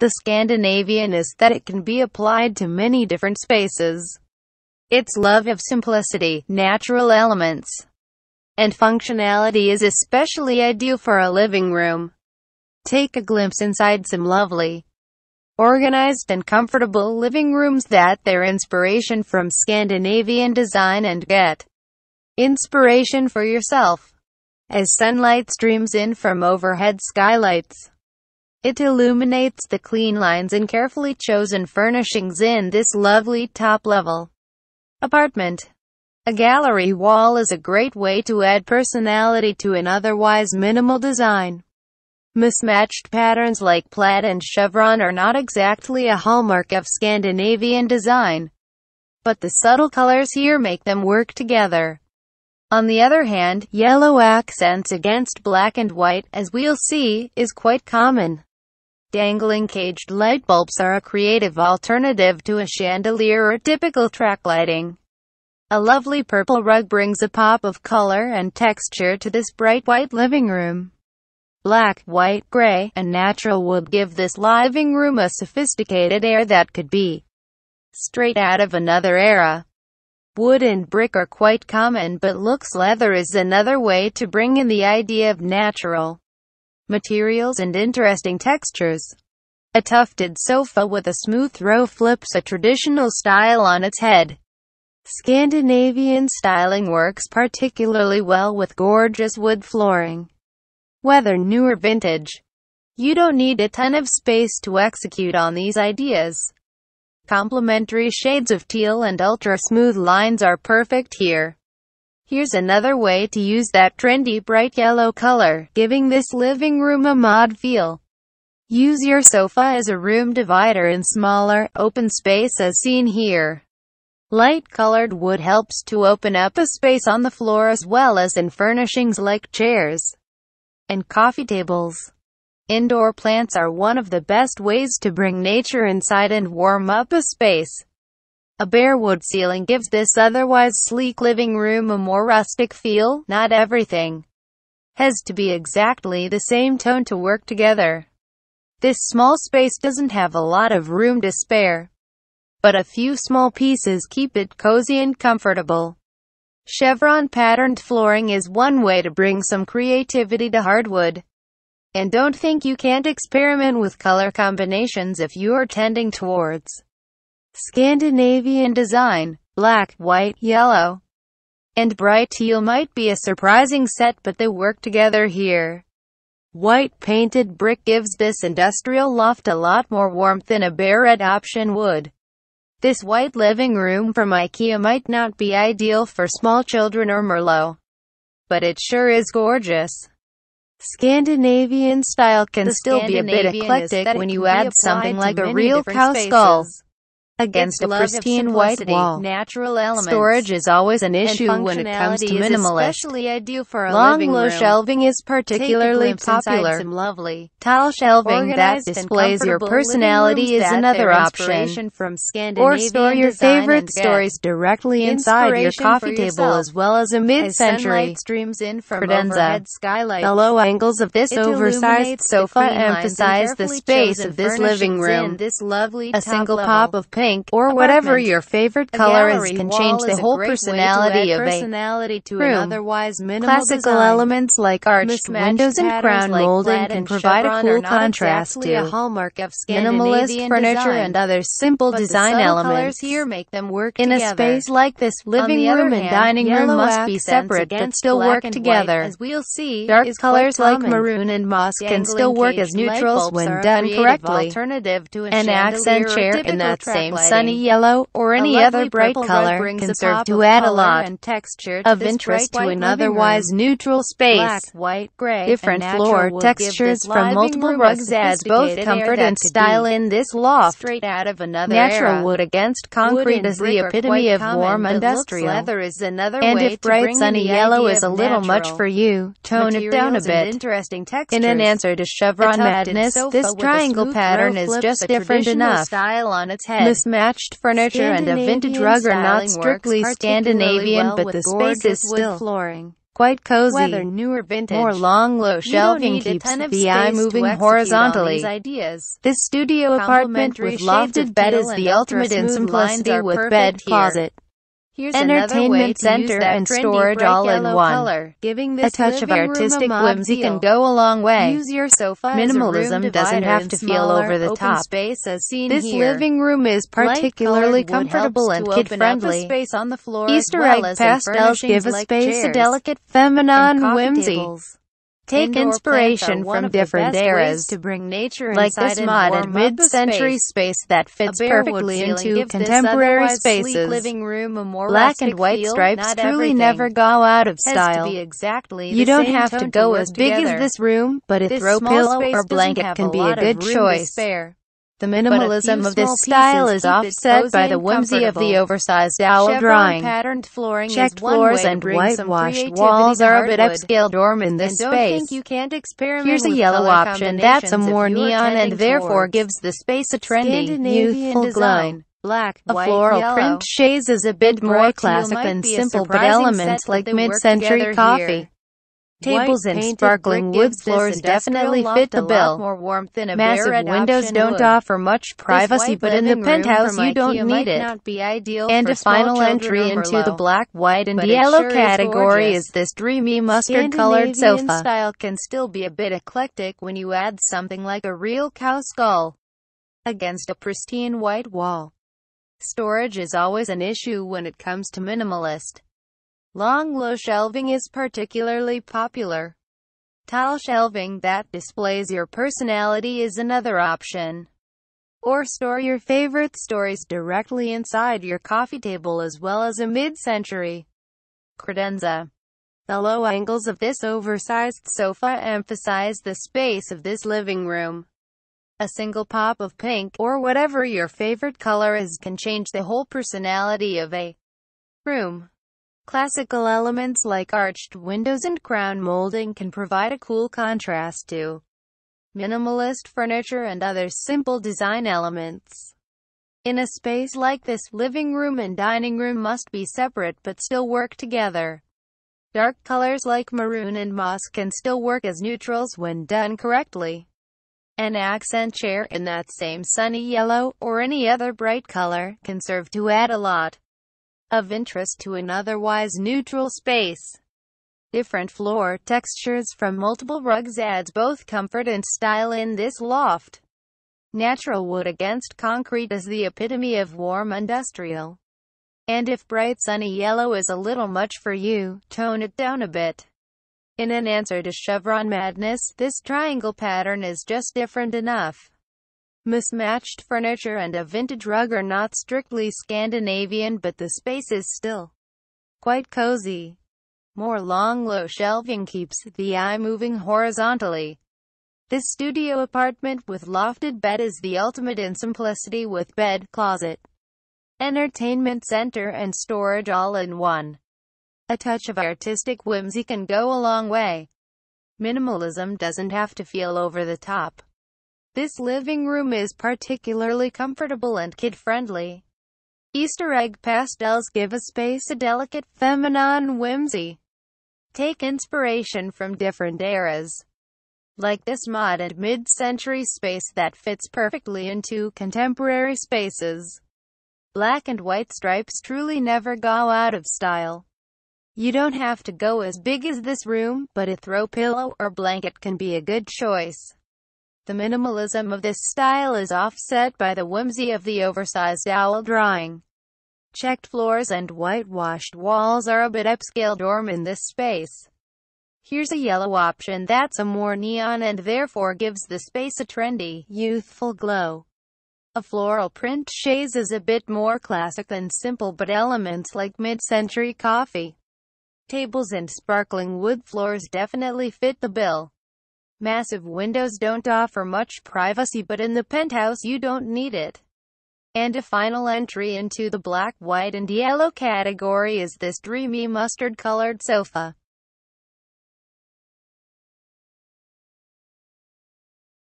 The Scandinavian aesthetic can be applied to many different spaces. Its love of simplicity, natural elements, and functionality is especially ideal for a living room. Take a glimpse inside some lovely, organized and comfortable living rooms that their inspiration from Scandinavian design, and get inspiration for yourself. As sunlight streams in from overhead skylights, it illuminates the clean lines and carefully chosen furnishings in this lovely top-level apartment. A gallery wall is a great way to add personality to an otherwise minimal design. Mismatched patterns like plaid and chevron are not exactly a hallmark of Scandinavian design, but the subtle colors here make them work together. On the other hand, yellow accents against black and white, as we'll see, is quite common. Dangling caged light bulbs are a creative alternative to a chandelier or typical track lighting. A lovely purple rug brings a pop of color and texture to this bright white living room. Black, white, gray, and natural wood give this living room a sophisticated air that could be straight out of another era. Wood and brick are quite common, but looks leather is another way to bring in the idea of natural materials and interesting textures. A tufted sofa with a smooth throw flips a traditional style on its head. Scandinavian styling works particularly well with gorgeous wood flooring. Whether new or vintage, you don't need a ton of space to execute on these ideas. Complementary shades of teal and ultra-smooth lines are perfect here. Here's another way to use that trendy bright yellow color, giving this living room a mod feel. Use your sofa as a room divider in smaller, open space as seen here. Light-colored wood helps to open up a space on the floor as well as in furnishings like chairs and coffee tables. Indoor plants are one of the best ways to bring nature inside and warm up a space. A bare wood ceiling gives this otherwise sleek living room a more rustic feel. Not everything has to be exactly the same tone to work together. This small space doesn't have a lot of room to spare, but a few small pieces keep it cozy and comfortable. Chevron patterned flooring is one way to bring some creativity to hardwood. And don't think you can't experiment with color combinations if you're tending towards Scandinavian design. Black, white, yellow, and bright teal might be a surprising set, but they work together here. White painted brick gives this industrial loft a lot more warmth than a bare red option would. This white living room from IKEA might not be ideal for small children or Merlot, but it sure is gorgeous. Scandinavian style can still be a bit eclectic when you add something like a real cow skull against a pristine white wall. Natural elements. Storage is always an issue when it comes to minimalist. Long, low shelving is particularly popular. Some lovely, tall shelving that displays your personality is another option. From Or store your favorite stories directly inside your coffee table, as well as a mid-century credenza. The low angles of this oversized sofa emphasize the space of this living room. A single pop of pink, or whatever your favorite color is, can change the whole personality of a room. Classical elements like arched windows and crown molding can provide a cool contrast to minimalist furniture and other simple design elements. In a space like this, living room and dining room must be separate but still work together. Dark colors like maroon and moss can still work as neutrals when done correctly. An accent chair in that same sunny yellow, or any other bright color, can serve to add a lot of interest to an otherwise neutral space. Different floor textures from multiple rugs adds both comfort and style in this loft. Natural wood against concrete is the epitome of warm industrial. And if bright sunny yellow is a little much for you, tone it down a bit. In an answer to chevron madness, this triangle pattern is just different enough. Mismatched furniture and a vintage rug are not strictly Scandinavian, but the space is still Quite cozy. Whether new or vintage, more long, low shelving keeps the eye moving horizontally. This studio apartment with lofted bed is the ultimate in simplicity with bed, closet, Here's entertainment center and storage all in one. Giving A this touch of artistic whimsy feel. can go a long way. Use your sofa Minimalism doesn't have to feel over the top. Space as seen this here. living room is particularly comfortable and kid-friendly. Easter egg pastels give a space a delicate feminine whimsy. Take inspiration from different eras to bring nature like this modern mid-century space that fits perfectly into contemporary spaces. Black and white stripes truly never go out of style. You don't have to go as big as this room, but a throw pillow or blanket can be a good choice. The minimalism of this style is offset by the whimsy of the oversized owl drawing. Checked floors and whitewashed walls are a bit upscale dorm in this space. Here's a yellow option that's a more neon and therefore gives the space a trendy, youthful glow. A floral print shades is a bit more classic and simple, but elements like mid-century coffee tables and sparkling wood floors definitely fit the bill. Massive windows don't offer much privacy, but in the penthouse you don't need it. And a final entry into the black, white, and yellow category is this dreamy mustard-colored sofa. Style can still be a bit eclectic when you add something like a real cow skull against a pristine white wall. Storage is always an issue when it comes to minimalist. Long, low shelving is particularly popular. Tall shelving that displays your personality is another option. Or store your favorite stories directly inside your coffee table as well as a mid-century credenza. The low angles of this oversized sofa emphasize the space of this living room. A single pop of pink, or whatever your favorite color is, can change the whole personality of a room. Classical elements like arched windows and crown molding can provide a cool contrast to minimalist furniture and other simple design elements. In a space like this, living room and dining room must be separate but still work together. Dark colors like maroon and moss can still work as neutrals when done correctly. An accent chair in that same sunny yellow, or any other bright color, can serve to add a lot of interest to an otherwise neutral space. Different floor textures from multiple rugs adds both comfort and style in this loft. Natural wood against concrete is the epitome of warm industrial. And if bright sunny yellow is a little much for you, tone it down a bit. In an answer to chevron madness, this triangle pattern is just different enough. Mismatched furniture and a vintage rug are not strictly Scandinavian, but the space is still quite cozy. More long, low shelving keeps the eye moving horizontally. This studio apartment with lofted bed is the ultimate in simplicity with bed, closet, entertainment center and storage all in one. A touch of artistic whimsy can go a long way. Minimalism doesn't have to feel over the top. This living room is particularly comfortable and kid-friendly. Easter egg pastels give a space a delicate feminine whimsy. Take inspiration from different eras, like this modern mid-century space that fits perfectly into contemporary spaces. Black and white stripes truly never go out of style. You don't have to go as big as this room, but a throw pillow or blanket can be a good choice. The minimalism of this style is offset by the whimsy of the oversized owl drawing. Checked floors and whitewashed walls are a bit upscale dorm in this space. Here's a yellow option that's a more neon and therefore gives the space a trendy, youthful glow. A floral print shades is a bit more classic and simple, but elements like mid-century coffee tables and sparkling wood floors definitely fit the bill. Massive windows don't offer much privacy, but in the penthouse you don't need it. And a final entry into the black, white, and yellow category is this dreamy mustard-colored sofa.